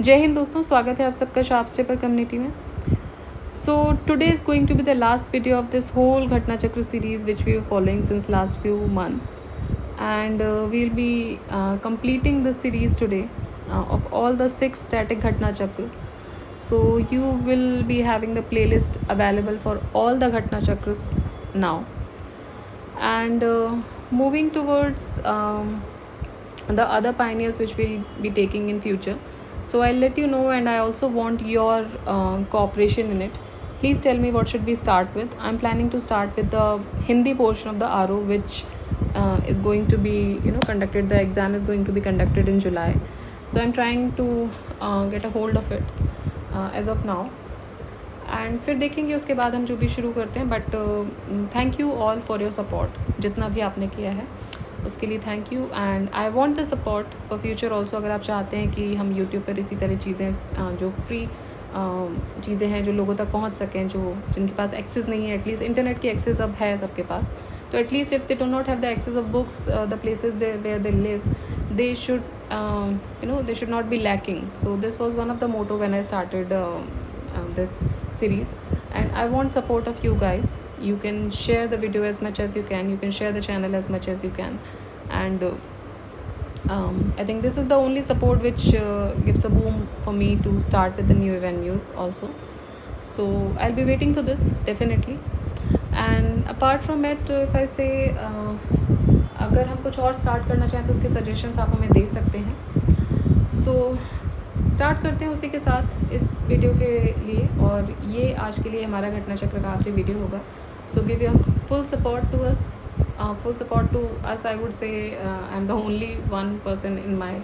जय हिंद दोस्तों, स्वागत है आप सबका शार्प स्टेपर कम्युनिटी में। So today is going to be the last video of this whole Ghatna Chakra series which we are following since last few months, and we'll be completing the series today of all the 6 static Ghatna Chakra. So you will be having the playlist available for all the Ghatna Chakras now, and moving towards the other pioneers which we'll be taking in future. So I'll let you know, and I also want your cooperation in it. Please tell me what should we start with. I'm planning to start with the Hindi portion of the RO, which is going to be conducted. The exam is going to be conducted in July, so I'm trying to get a hold of it as of now, and फिर देखेंगे उसके बाद हम जो भी शुरू करते हैं. But thank you all for your support, जितना भी आपने किया है उसके लिए thank you, and I want the support for future also. अगर आप चाहते हैं कि हम यूट्यूब पर इसी तरह चीज़ें जो फ्री चीज़ें हैं जो लोगों तक पहुंच सकें, जो जिनके पास एक्सेस नहीं है, एटलीस्ट इंटरनेट की एक्सेस अब है सबके पास, तो at least if they do not have the access of books, the places where they live, they should they should not be lacking. So this was one of the motto when I started this series, and I want support of you guys. You can share the video as much as you can, you can share the channel as much as you can, and I think this is the only support which gives a boom for me to start with the new venues also. So I'll be waiting for this definitely. And apart from it, if I say अगर हम कुछ और start करना चाहें तो उसके suggestions आप हमें दे सकते हैं. सो स्टार्ट करते हैं उसी के साथ इस वीडियो के लिए, और ये आज के लिए हमारा घटना चक्र का आखिरी वीडियो होगा. So give your full support to us, full support to us. I would say I'm the only one person in my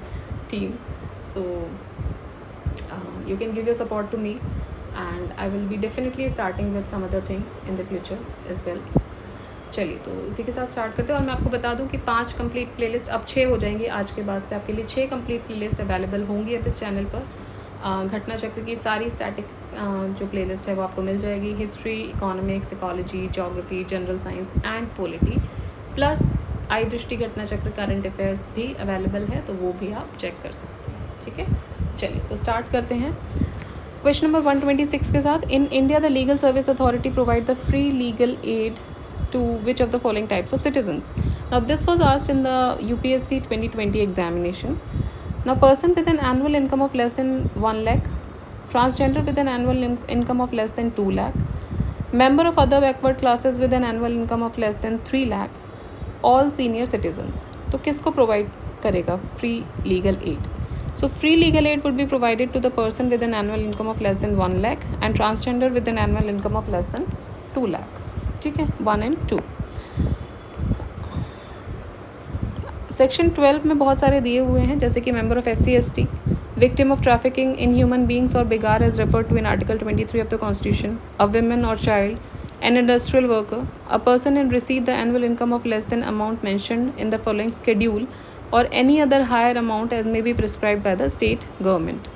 team, so you can give your support to me, and I will be definitely starting with some other things in the future as well. चलिए, तो उसी के साथ start करते हैं. और मैं आपको बता दूं कि 5 कंप्लीट प्लेलिस्ट, अब 6 हो जाएंगी आज के बाद से. आपके लिए 6 कंप्लीट प्लेलिस्ट अवेलेबल होंगी अब इस चैनल पर. घटना चक्र की सारी स्टैटिक जो प्लेलिस्ट है वो आपको मिल जाएगी. History, economics, ecology, geography, general science and polity, plus I Drishti Ghatna चक्र करंट अफेयर्स भी अवेलेबल है, तो वो भी आप चेक कर सकते हैं. ठीक है, चलिए तो स्टार्ट करते हैं क्वेश्चन नंबर 126 के साथ. In India the legal service authority provide the free legal add to which of the following types of citizens? Now this was asked in the UPSC 2020 examination. Now person with an annual income of less than 1 lakh, transgender with an annual income of less than 2 lakh, member of other backward classes with an annual income of less than 3 lakh, all senior citizens. तो किसको provide करेगा free legal aid? So free legal aid would be provided to the person with an annual income of less than 1 lakh and transgender with an annual income of less than 2 lakh. ठीक है, 1 and 2. Section 12 में बहुत सारे दिए हुए हैं, जैसे कि member of SC/ST, victim of trafficking in human beings और begar as referred to in article 23 of the constitution, a women और child, an industrial worker, a person in receive the annual income of less than amount mentioned in the following schedule और any other higher amount as may be prescribed by the state government.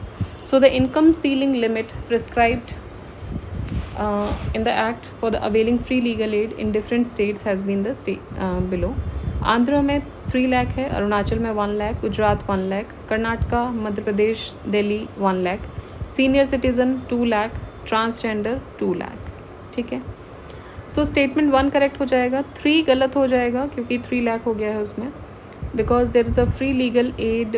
So the income ceiling limit prescribed in the act for the availing free legal aid in different states has been the state below. Andhra में 3 लाख है, अरुणाचल में 1 lakh, Gujarat 1 lakh, Karnataka, Madhya Pradesh, Delhi 1 lakh, senior citizen 2 lakh, transgender 2 lakh. ठीक है, so statement 1 correct हो जाएगा, 3 गलत हो जाएगा क्योंकि 3 लाख हो गया है उसमें, because there is a free legal aid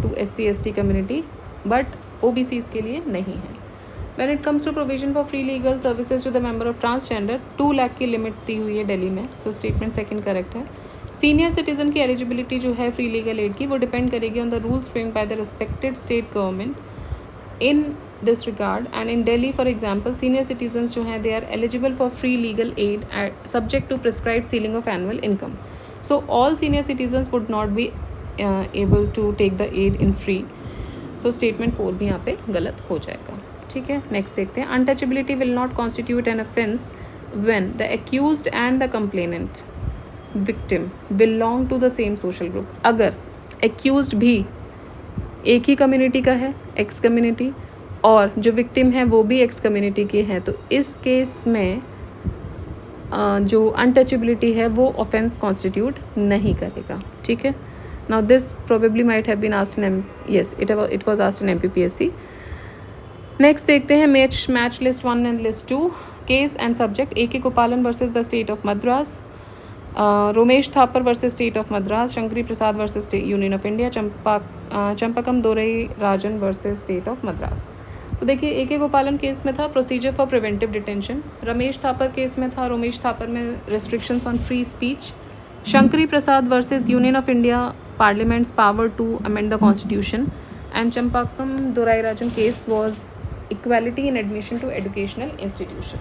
to SC/ST community, but OBCs के लिए नहीं है. When it comes to provision for free legal services to the member of transgender, 2 lakh की लिमिट दी हुई है दिल्ली में, सो स्टेटमेंट 2 करेक्ट है. सीनियर सिटीजन की एलिजिबिलिटी जो है फ्री लीगल एड की, वो डिपेंड करेगी on the rules framed by the respected state government in this regard. And in Delhi for example, senior citizen जो हैं they are eligible for free legal aid subject to prescribed ceiling of annual income. So all senior citizen would not be able to take the aid in free. So statement 4 भी यहाँ पे गलत हो जाएगा. ठीक है, नेक्स्ट देखते हैं. Untouchability will not constitute an offence when the accused and the complainant victim belong to the same social group. अगर एक्यूज्ड भी एक ही कम्युनिटी का है, एक्स कम्युनिटी, और जो विक्टिम है वो भी एक्स कम्युनिटी की है, तो इस केस में जो अनटचेबिलिटी है वो ऑफेंस कॉन्स्टिट्यूट नहीं करेगा. ठीक है, Now this probably might have been asked in it was asked in MPPSC. Next देखते हैं match list 1 and list 2. Case and subject: A.K. Gopalan versus the state of Madras, Romesh Thapar versus state of Madras, Shankari Prasad versus union of India, Champakam Dorai Rajan versus state of Madras. तो देखिए, A.K. Gopalan case में था procedure for preventive detention, Ramesh Thapar case में था रोमेश थापर में restrictions on free speech, Shankari Prasad versus union of India parliament's power to amend the constitution, and Champakam Dorai Rajan case was equality in admission to educational institution.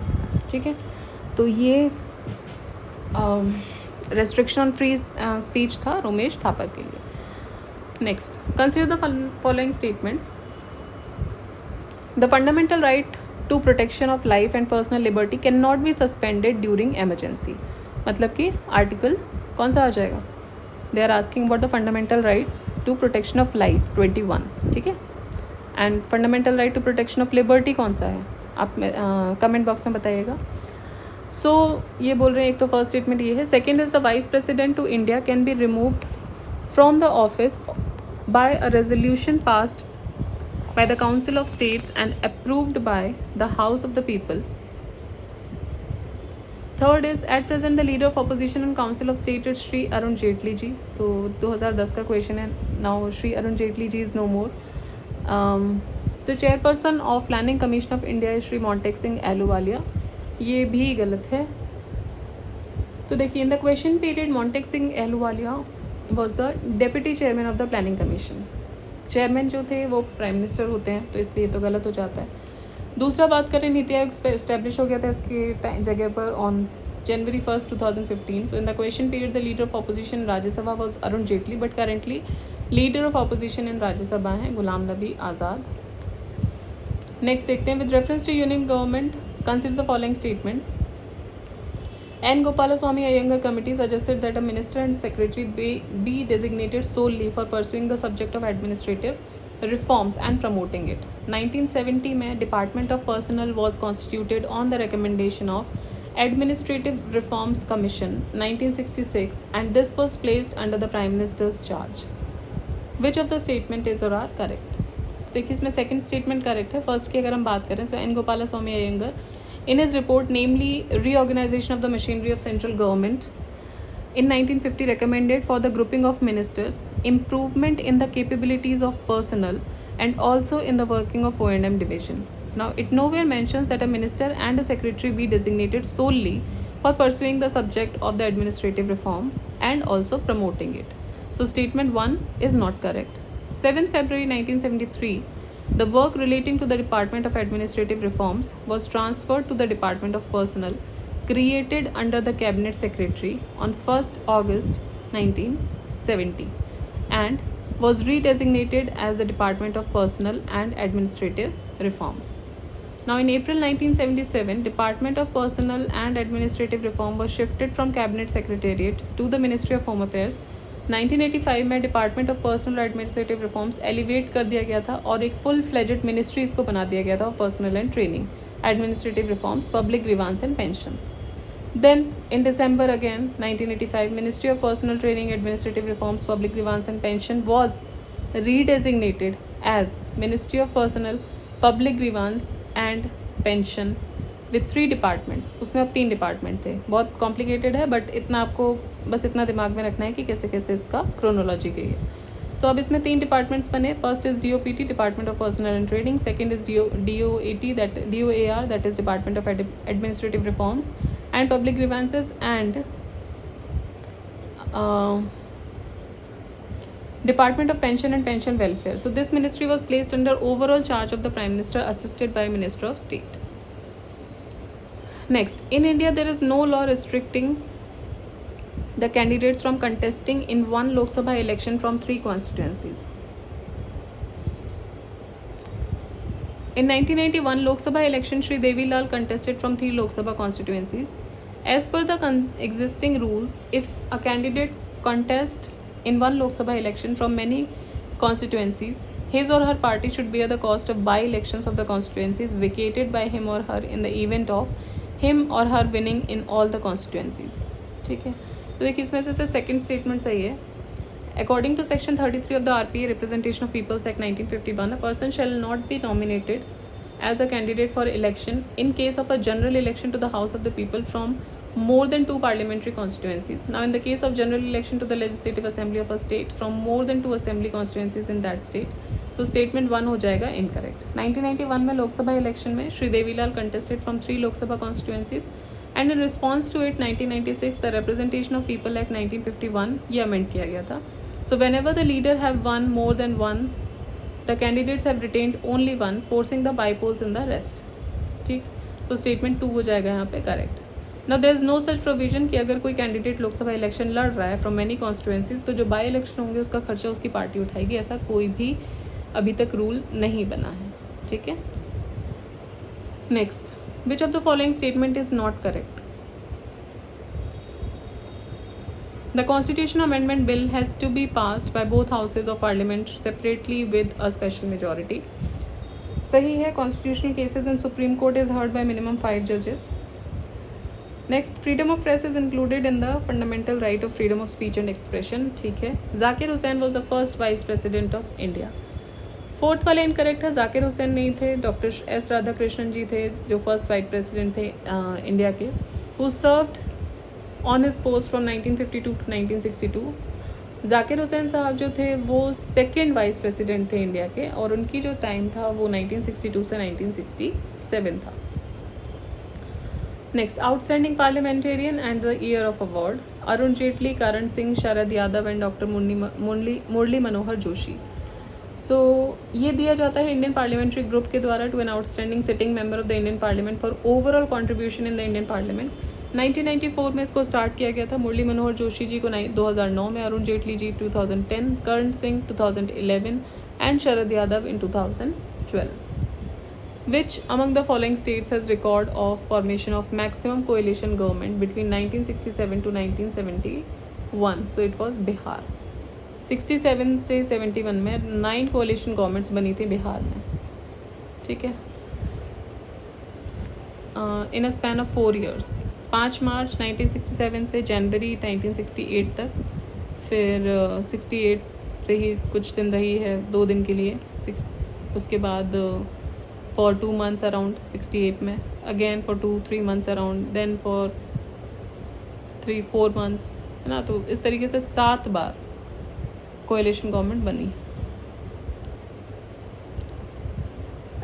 ठीक है, तो ये रेस्ट्रिक्शन ऑन फ्री स्पीच था रोमेश थापर के लिए. Next, consider the following statements. The fundamental right to protection of life and personal liberty can not be suspended during emergency. मतलब कि article कौन सा आ जाएगा? They are asking about the fundamental rights to protection of life 21. ठीक है, and fundamental right to protection of liberty कौन सा है? आप कमेंट बॉक्स में बताइएगा. सो ये बोल रहे हैं, एक तो फर्स्ट स्टेटमेंट ये है. Second is the vice president to India can be removed from the office by a resolution passed by the Council of States and approved by the House of the People. Third is, at present the leader of opposition and Council of State is Shri Arun Jaitley ji. So 2010 का question है. Now Shri Arun Jaitley ji is no more. The chairperson of Planning Commission of India is Shri Montek Singh Ahluwalia. ये भी गलत है. तो देखिए, in the question period Montek Singh Ahluwalia was the deputy chairman of the Planning Commission. Chairman जो थे वो prime minister होते हैं, तो इसलिए तो गलत हो जाता है. दूसरा बात करें, नीति आयोग इस्टेब्लिश हो गया था इसके जगह पर on January 1st 2015. So in the question period the leader of opposition Rajya Sabha was Arun Jaitley, but currently leader of opposition in Rajya Sabha हैं गुलाम नबी आज़ाद. नेक्स्ट देखते हैं, with reference to union government consider the following statements. N. Gopalaswamy Iyengar committee suggested that a minister and secretary be designated solely for pursuing the subject of administrative reforms and promoting it. 1970 में Department of Personnel was constituted on the recommendation of Administrative Reforms Commission 1966, and this was placed under the Prime Minister's charge. Which of the statement is or are correct? देखिए, इसमें second statement correct है. First की अगर हम बात करें, सो N. Gopalaswamy Iyengar in his report, namely reorganization of the machinery of central government in 1950, recommended for the grouping of ministers, improvement in the capabilities of personnel, and also in the working of O&M division. Now it nowhere mentions that a minister and a secretary be designated solely for pursuing the subject of the administrative reform and also promoting it. So statement 1 is not correct. 7th February 1973, the work relating to the Department of Administrative Reforms was transferred to the Department of Personnel, created under the Cabinet Secretary on 1st August 1970, and was redesignated as the Department of Personnel and Administrative Reforms. Now in April 1977, Department of Personnel and Administrative Reform was shifted from Cabinet Secretariat to the Ministry of Home Affairs. 1985 में department of personal administrative reforms elevate कर दिया गया था और एक full fledged ministry इसको बना दिया गया था of personnel and training, administrative reforms, public grievances and pensions. Then in December again 1985, ministry of personnel training, administrative reforms, public grievances and pension was redesignated as ministry of personnel, public grievances and pension with 3 departments. उसमें अब 3 department थे. बहुत complicated है, but इतना आपको बस इतना दिमाग में रखना है कि कैसे कैसे इसका क्रोनोलॉजी गई है. सो अब इसमें 3 डिपार्टमेंट्स बने. First is DOPT, department of personnel and training. Second is DOAT, that is department of administrative reforms and public grievances, and Department of Pension and Pension Welfare. So this ministry was placed under overall charge of the Prime Minister, assisted by Minister of State. Next, in India there is no law restricting the candidates from contesting in one Lok Sabha election from 3 constituencies. In 1991 Lok Sabha election, Shri Devi Lal contested from 3 Lok Sabha constituencies. As per the existing rules, if a candidate contests in one Lok Sabha election from many constituencies, his or her party should bear the cost of by-elections of the constituencies vacated by him or her in the event of him or her winning in all the constituencies. ठीक है, तो देखिए इसमें से सिर्फ second statement सही है. According to Section 33 of the RPA Representation of Peoples Act 1951, a person shall not be nominated as a candidate for election in case of a general election to the House of the People from more than 2 parliamentary constituencies. Now, in the case of general election to the Legislative Assembly of a state from more than 2 assembly constituencies in that state, so statement 1 हो जाएगा incorrect. 1991 में Lok Sabha election में Shri Devilal contested from 3 Lok Sabha constituencies and in response to it 1996 the Representation of People Act 1951 ये amend किया गया था. So whenever the leader have won more than one, the candidates have retained only one, forcing the bypolls in the rest. ठीक, so statement 2 हो जाएगा यहाँ पे correct. Now there is no such provision कि अगर कोई कैंडिडेट लोकसभा इलेक्शन लड़ रहा है फ्रॉम मेनी कॉन्स्टिट्यूएंसीज तो जो बाई इलेक्शन होंगे उसका खर्चा उसकी पार्टी उठाएगी, ऐसा कोई भी अभी तक रूल नहीं बना है. ठीक है. Next, which of the following statement is not correct? The Constitution Amendment Bill has to be passed by both houses of Parliament separately with a special majority. सही है. Constitutional cases in Supreme Court is heard by minimum 5 judges. Next, freedom of press is included in the fundamental right of freedom of speech and expression. ठीक है. Zakir Hussain was the first Vice President of India. Fourth वाले incorrect है. जाकिर हुसैन नहीं थे, doctor S Radhakrishnan ji थे जो first vice president थे India के, who served on his post from 1952 to 1962. Zakir Hussain साहब जो थे वो सेकेंड वाइस प्रेसिडेंट थे इंडिया के और उनकी जो टाइम था वो 1962 से 1967 था. Next, outstanding parliamentarian and the year of award: Arun Jaitley, Karan Singh, Sharad Yadav and doctor Murli Manohar Joshi. So ये दिया जाता है इंडियन पार्लियामेंट्री ग्रुप के द्वारा to an outstanding sitting member of the Indian parliament for overall contribution in the Indian parliament. 1994 में इसको स्टार्ट किया गया था. मुरली मनोहर जोशी जी को 2009 में, Arun Jaitley ji 2010, Karan Singh 2011 and Sharad Yadav in 2012. Which among the following states has record of formation of maximum coalition government between 1967 to 1971? So it was Bihar. 67 से 71 में 9 कोalition governments बनी थी बिहार में. ठीक है. इन अ स्पैन ऑफ 4 years. 5 मार्च 1967 से जनवरी 1968 तक, फिर 68 से ही कुछ दिन रही है, 2 दिन के लिए. उसके बाद फॉर 2 months अराउंड 68 में, again for 2-3 months around, then for 3-4 months, है ना. तो इस तरीके से 7 बार कोएलिशन गवर्नमेंट बनी.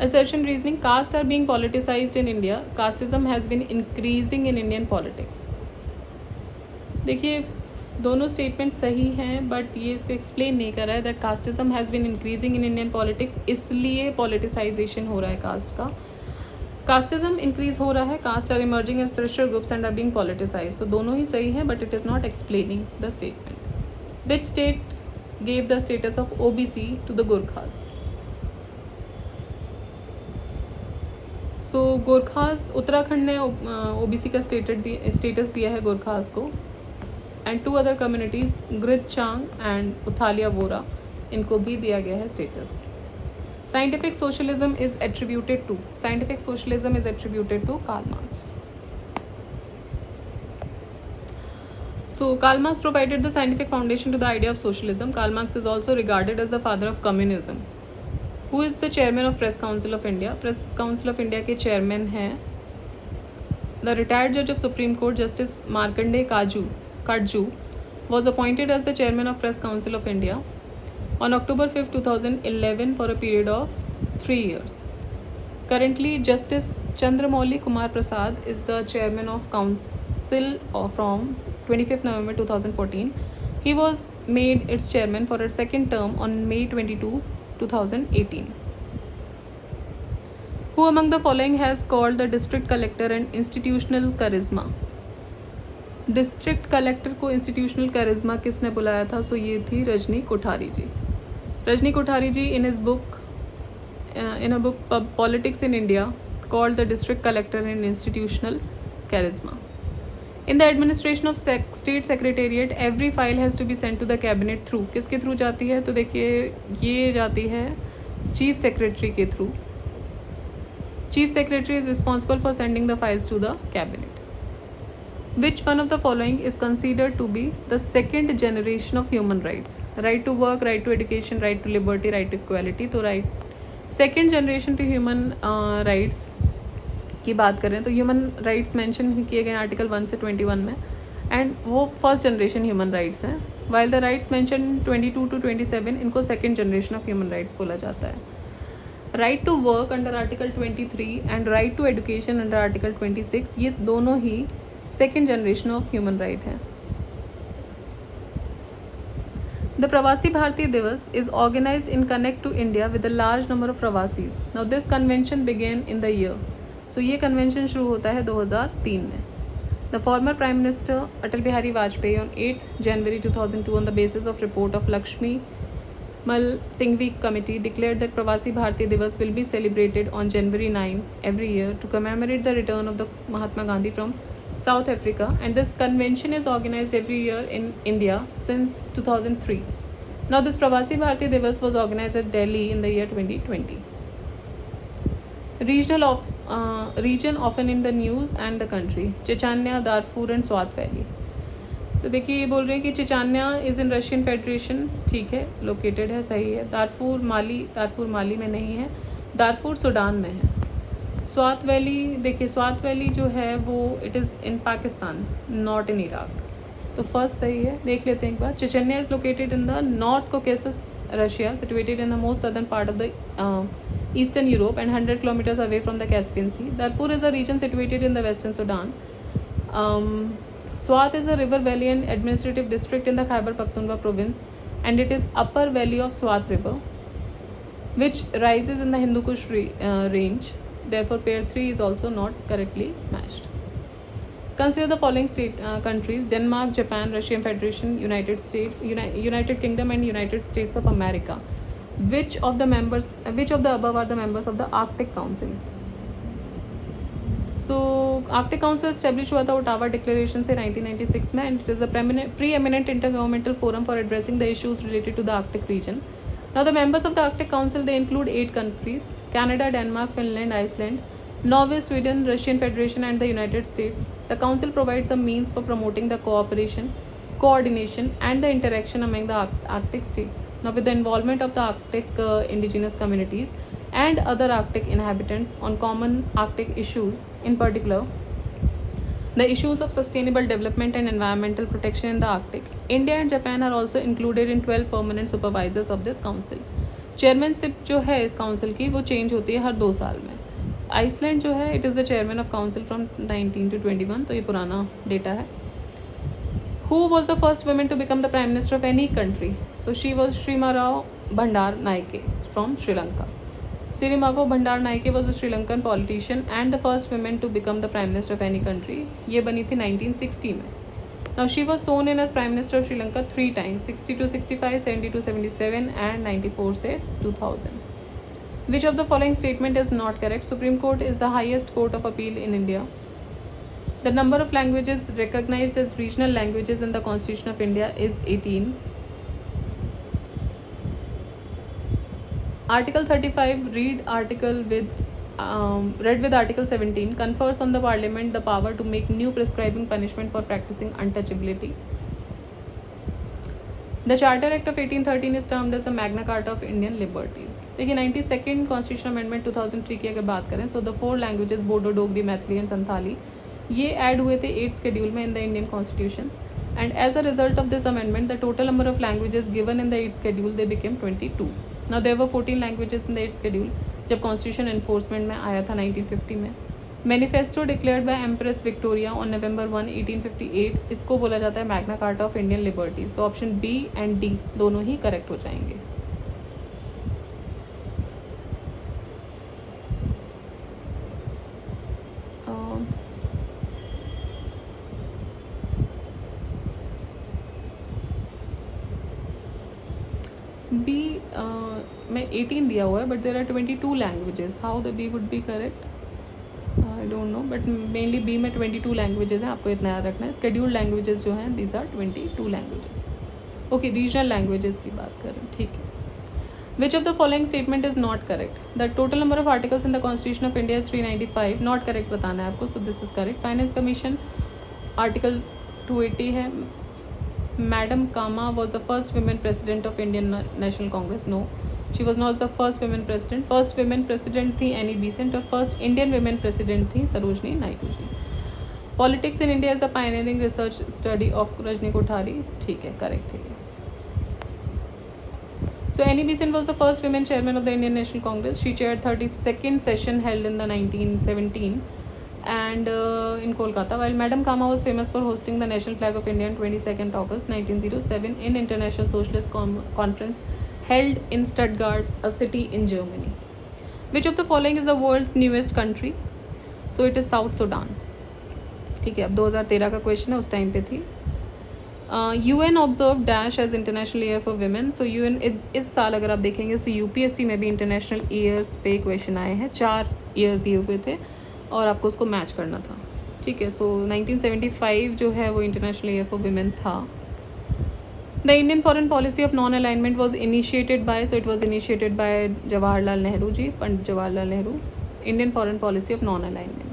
Assertion reasoning: caste are being politicized in India. Casteism has been increasing in Indian politics. देखिए दोनों स्टेटमेंट सही हैं बट ये इसको एक्सप्लेन नहीं कर रहा है that casteism has been increasing in Indian politics, इसलिए पॉलिटिसाइजेशन हो रहा है कास्ट का. कास्टिज्म इंक्रीज हो रहा है, caste are emerging as pressure groups and are being politicise. So दोनों ही सही हैं but it is not explaining the statement. Which state gave the status of OBC to the Gorkhas? So Gorkhas, Uttarakhand ने OBC का status दिया है गोरखास को, and 2 other communities Grid Chang and Uthalia Vora, इनको भी दिया गया है status. Scientific socialism is attributed to Karl Marx. So Karl Marx provided the scientific foundation to the idea of socialism. Karl Marx is also regarded as the father of communism. Who is the chairman of Press Council of India? Press Council of India के chairman हैं the retired judge of Supreme Court Justice Markandeya Kadju was appointed as the chairman of Press Council of India on October 5, 2011 for a period of 3 years. Currently, Justice Chandramouli Kumar Prasad is the chairman of council from 25th November 2014. He was made its chairman for a second term on May 22, 2018. Who among the following has called the district collector an institutional charisma? District collector को institutional charisma किसने बुलाया था? सो ये थी रजनी कोठारी जी. रजनी कोठारी जी इन a book Politics in India called the district collector an institutional charisma. In the administration of state secretariat, every file has to be sent to the cabinet through. किसके through जाती है? तो देखिए ये जाती है चीफ सेक्रेटरी के through. Chief secretary is responsible for sending the files to the cabinet. Which one of the following is considered to be the second generation of human rights? Right to work, right to education, right to liberty, right to equality. तो right second generation to human rights की बात करें तो human rights mention किए गए article 1 से 21 में, and वो फर्स्ट जनरेशन ह्यूमन राइट्स हैं, while the rights mention 22 to 27 इनको second generation of human rights बोला जाता है. Right to work under article 23 and right to education under article 26 ये दोनों ही second generation of human right हैं. The Pravasi Bharatiya Divas is organized in connect to India with a large number of Pravasis. Now this convention began in the year. So ये convention शुरू होता है 2003 में. The former Prime Minister Atal Bihari Vajpayee on 8th January 2002 on the basis of report of Lakshmi Mal Singhvi Committee declared that Pravasi Bharatiya Divas will be celebrated on January 9 every year to commemorate the return of the Mahatma Gandhi from South Africa, and this convention is organized every year in India since 2003. Now this Pravasi Bharatiya Divas was organized at Delhi in the year 2020. Region often in the news and the country: Chechnya, Darfur and Swat Valley. तो देखिए ये बोल रहे हैं कि चिचान्या is in Russian federation, ठीक है, located है, सही है. दारफूर माली में नहीं है, दारफूर सूडान में है. स्वात वैली, देखिए स्वात वैली जो है वो it is in Pakistan, not in Iraq. तो फर्स्ट सही है. देख लेते हैं एक बार. Chechnya is located in the north Caucasus Russia, situated in the most southern part of the eastern Europe and 100 kilometers away from the Caspian Sea. Darfur is a region situated in the western Sudan. Swat is a river valley and administrative district in the Khyber Pakhtunkhwa province, and it is upper valley of Swat River, which rises in the Hindu Kush range. Therefore, pair 3 is also not correctly matched. Consider the following countries: Denmark, Japan, Russian Federation, United States, United Kingdom, and United States of America. Which of the above are the members of the Arctic Council? So, Arctic Council established हुआ था Ottawa declaration से 1996 में, and it is a preeminent intergovernmental forum for addressing the issues related to the Arctic region. Now, the members of the Arctic Council, they include 8 countries: Canada, Denmark, Finland, Iceland, Norway, Sweden, Russian Federation, and the United States. The Council provides a means for promoting the cooperation, coordination, and the interaction among the Arctic states. Now, with the involvement of the Arctic indigenous communities and other Arctic inhabitants on common Arctic issues, in particular, the issues of sustainable development and environmental protection in the Arctic, India and Japan are also included in 12 permanent supervisors of this council. Chairmanship जो है इस council की वो change होती है हर 2 साल में. Iceland जो है it is the chairman of council from 19 to 21, तो ये पुराना डेटा है. Who was the first woman to become the Prime Minister of any country? So she was Srima Rao Bhandar Naike from Sri Lanka. Sirimavo Bhandar Naike was a Sri Lankan politician and the first woman to become the Prime Minister of any country. ये बनी थी 1960 में. Now she was sworn in as Prime Minister of Sri Lanka 3 times: 60 to 65, 70 to 77, and 94 से 2000. Which of the following statement is not correct? Supreme Court is the highest court of appeal in India. The number of languages recognized as regional languages in the Constitution of India is 18. Article 35 read with Article 17 confers on the Parliament the power to make new prescribing punishment for practicing untouchability. The Charter Act of 1813 is termed as the Magna Carta of Indian Liberties. देखिए 92nd Constitutional Amendment 2003 की अगर बात करें, so the 4 languages Bodo, Dogri, Maithili and Santhali ये add हुए थे 8th schedule में in the Indian Constitution, and as a result of this amendment the total number of languages given in the 8th schedule they became 22. Now there were 14 languages in the 8th schedule जब Constitution enforcement में आया था 1950 में. Manifesto declared by empress Victoria on November 1, 1858 इसको बोला जाता है Magna Carta of Indian liberties. So option B and D दोनों ही करेक्ट हो जाएंगे. बी में 18 दिया हुआ है but there are 22 languages. How the B would be correct I don't know, but mainly B में 22 लैंग्वेजेस हैं, आपको इतना याद रखना है. स्केड्यूल्ड लैंग्वेजेस जो हैं these are 22 languages. Okay, regional languages की बात करें, ठीक है. Which of the following statement is not correct? The total number of articles in the constitution of India is 395. Not correct बताना है आपको, so this is correct. Finance commission article 280 है, madam Cama was the first women president of Indian National Congress. No, she was not the first women president. First women president थी Annie Besant और first Indian women president थी Sarojini Naidu ji. Politics in India is the pioneering research study of Rajni Kothari. ठीक है, correct है. So Annie Besant was the first women chairman of the Indian National Congress. She chaired 32nd session held in the 1917 and in Kolkata, while Madam Kama was famous for hosting the national flag of India on 22nd August 1907 in International Socialist Conference held in Stuttgart, a city in Germany. Which of the following is the world's newest country? So it is South Sudan. ठीक है, अब 2013 का question है, उस time पे थी. UN observe dash as international year for women. So UN इस साल अगर आप देखेंगे तो UPSC में भी इंटरनेशनल ईयर्स पे क्वेश्चन आए हैं. 4 ईयर दिए हुए थे और आपको उसको मैच करना था. ठीक है, सो 1975 जो है वो इंटरनेशनल ईयर फॉर विमेन था. The Indian foreign policy of non alignment was initiated by, so it was initiated by Jawaharlal Nehru ji, Pandit Jawaharlal Nehru. Indian foreign policy of non alignment.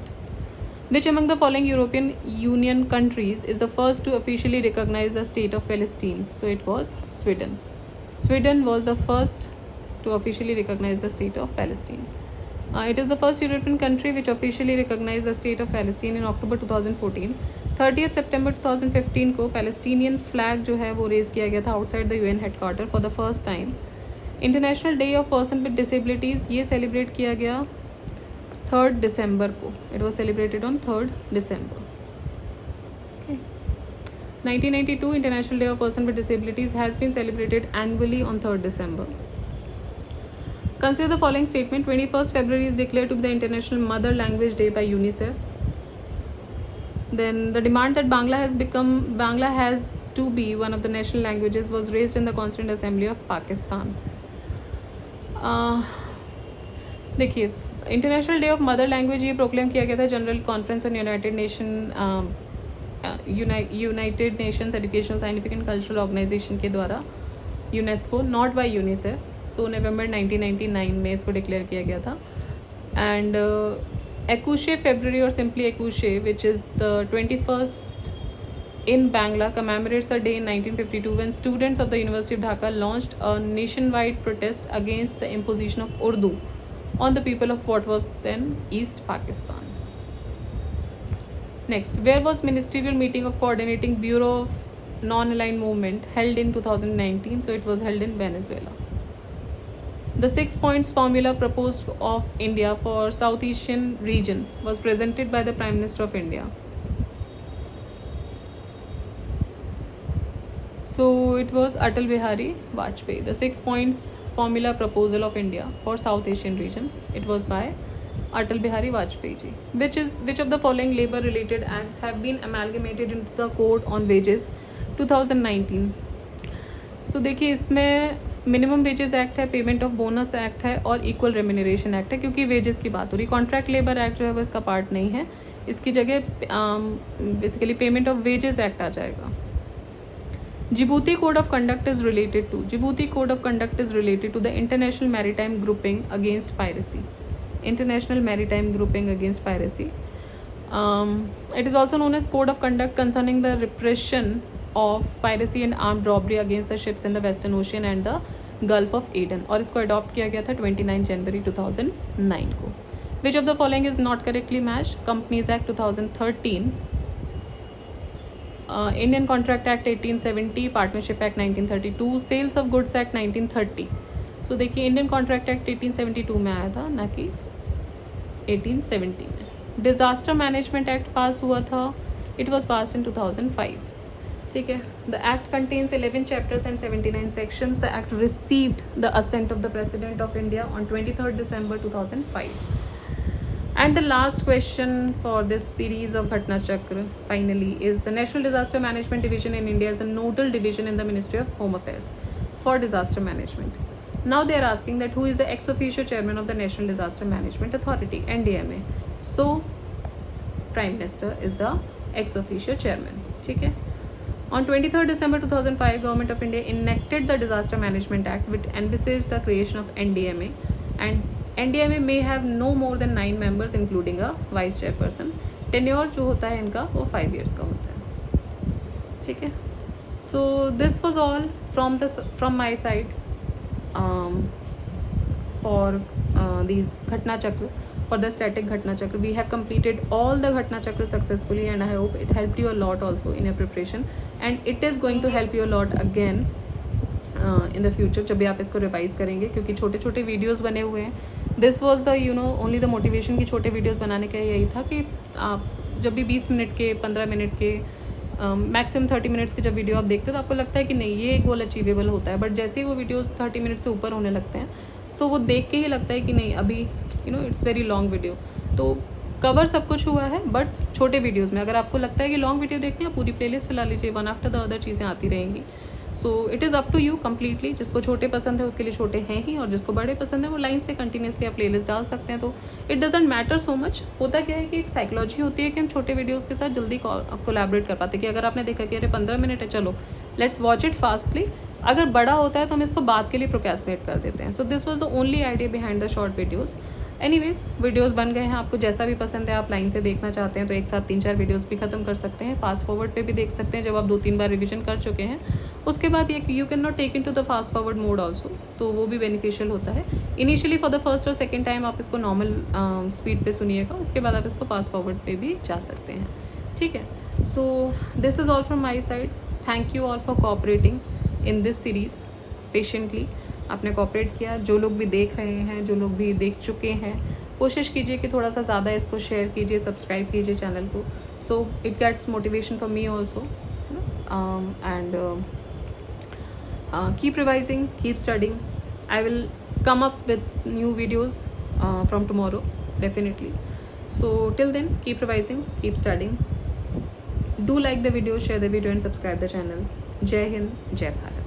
Which among the following European Union countries is the first to officially recognize the state of Palestine? So it was Sweden. Sweden was the first to officially recognize the state of Palestine. It is the first European country which officially recognized the state of Palestine in October 2014. 30th September 2015 को Palestinian flag जो है वो raise किया गया था outside the UN headquarter for the first time. International Day of Person with Disabilities ये celebrate किया गया 3rd December को. It was celebrated on 3rd December. Okay. 1992 International Day of Person with Disabilities has been celebrated annually on 3rd December. Consider the following statement. 21st February is declared to be the International Mother Language Day by UNICEF. Then the demand that Bangla has to be one of the national languages was raised in the Constituent Assembly of Pakistan. देखिए, international day of mother language ये proclaim किया गया था general conference on United Nations educational scientific and cultural organisation के द्वारा, UNESCO, not by UNICEF. So November 1999 में इसको declare किया गया था. एंड एकुशे फेब्रुअरी और simply Ekushey which is the 21st in Bangla commemorates a day in 1952 when students of the University of Dhaka launched a nationwide protest against the imposition of Urdu on the people of what was then East Pakistan. Next, where was ministerial meeting of coordinating Bureau of Non-Aligned Movement held in 2019? So it was held in Venezuela. The 6 points formula proposed of India for South Asian region was presented by the Prime Minister of India. So it was Atal Bihari Vajpayee. The 6 points formula proposal of India for South Asian region, it was by Atal Bihari Vajpayee ji. Which of the following labor related acts have been amalgamated into the Code on Wages 2019? So देखिए, इसमें minimum wages act है, payment of bonus act है और equal remuneration act है. क्योंकि wages की बात हो रही, कॉन्ट्रैक्ट लेबर एक्ट जो है वो इसका पार्ट नहीं है. इसकी जगह basically payment of wages act आ जाएगा. Djibouti Code of Conduct is related to the International Maritime Grouping Against Piracy. International Maritime Grouping Against Piracy. It is also known as Code of Conduct concerning the repression of piracy and armed robbery against the ships in the Western Ocean and the Gulf of Aden. और इसको adopt किया गया था 29 जनवरी 2009 को. Which of the following is not correctly matched? Companies Act 2013. Indian Contract Act 1870, Partnership Act 1932, Sales of Goods Act 1930. So देखिए, Indian contract act 1872 में आया था, ना कि 1870 में. डिज़ास्टर मैनेजमेंट एक्ट पास हुआ था, इट वॉज पास इन 2005. ठीक है. The act contains 11 chapters and 79 sections. The act received the assent of the president of India on 23rd December 2005. And the last question for this series of Ghatna Chakra finally is the National Disaster Management Division in India is a nodal division in the Ministry of Home Affairs for disaster management. Now they are asking that who is the ex officio chairman of the National Disaster Management Authority, NDMA. So Prime Minister is the ex officio chairman. ठीक है. On 23rd December 2005, Government of India enacted the Disaster Management Act which envisaged the creation of NDMA, and NDMA may have no more than 9 members including a vice chairperson. Tenure जो होता है इनका वो 5 years का होता है. ठीक है. So this was all from my side for these Ghatna Chakra, for the static Ghatna Chakra. We have completed all the Ghatna Chakra successfully, and I hope it helped you a lot also in your preparation, and it is going to help you a lot again in the future जब भी आप इसको revise करेंगे, क्योंकि छोटे छोटे videos बने हुए हैं. This was the only the motivation की छोटे वीडियोस बनाने का यही था कि आप जब भी 20 मिनट के, 15 मिनट के, मैक्सिमम 30 मिनट्स के जब वीडियो आप देखते हो तो आपको लगता है कि नहीं ये गोल अचीवेबल होता है, बट जैसे ही वो वीडियोस 30 मिनट से ऊपर होने लगते हैं, सो वो देख के ही लगता है कि नहीं अभी इट्स वेरी लॉन्ग वीडियो. तो कवर सब कुछ हुआ है, बट छोटे वीडियोज़ में अगर आपको लगता है कि लॉन्ग वीडियो देखनी है, पूरी प्लेलिस्ट चला लीजिए, वन आफ्टर द अदर चीज़ें आती रहेंगी. So it is up to you completely. जिसको छोटे पसंद है उसके लिए छोटे हैं ही, और जिसको बड़े पसंद है वो लाइन से कंटिन्यूसली आप प्लेलिस्ट डाल सकते हैं. तो it doesn't matter so much. होता क्या है कि एक साइकोलॉजी होती है कि हम छोटे वीडियोज़ के साथ जल्दी कोलैबोरेट कर पाते हैं, कि अगर आपने देखा कि अरे 15 मिनट है, चलो लेट्स वॉच इट फास्टली. अगर बड़ा होता है तो हम इसको बाद के लिए प्रोक्रेस्टिनेट कर देते हैं. So this was the only idea behind the short videos. Anyways, videos बन गए हैं. आपको जैसा भी पसंद है, आप लाइन से देखना चाहते हैं तो एक साथ 3-4 वीडियोस भी ख़त्म कर सकते हैं. फास्ट फॉरवर्ड पे भी देख सकते हैं जब आप 2-3 बार रिवीजन कर चुके हैं. उसके बाद ये you can not take into the fast forward mode also, तो वो भी बेनिफिशियल होता है. इनिशियली फॉर द फर्स्ट और सेकेंड टाइम आप इसको नॉर्मल स्पीड पे सुनिएगा, उसके बाद आप इसको फास्ट फॉरवर्ड पे भी जा सकते हैं. ठीक है. So this is all from my side. Thank you all for cooperating in this series patiently. आपने कोऑपरेट किया. जो लोग भी देख रहे हैं, जो लोग भी देख चुके हैं, कोशिश कीजिए कि थोड़ा सा ज़्यादा इसको शेयर कीजिए, सब्सक्राइब कीजिए चैनल को, so it gets motivation for me also. And keep revising, keep studying. I will come up with new videos from tomorrow definitely. So till then keep revising, keep studying. Do like the video, share the video and subscribe the channel. Jai Hind, Jai Bharat.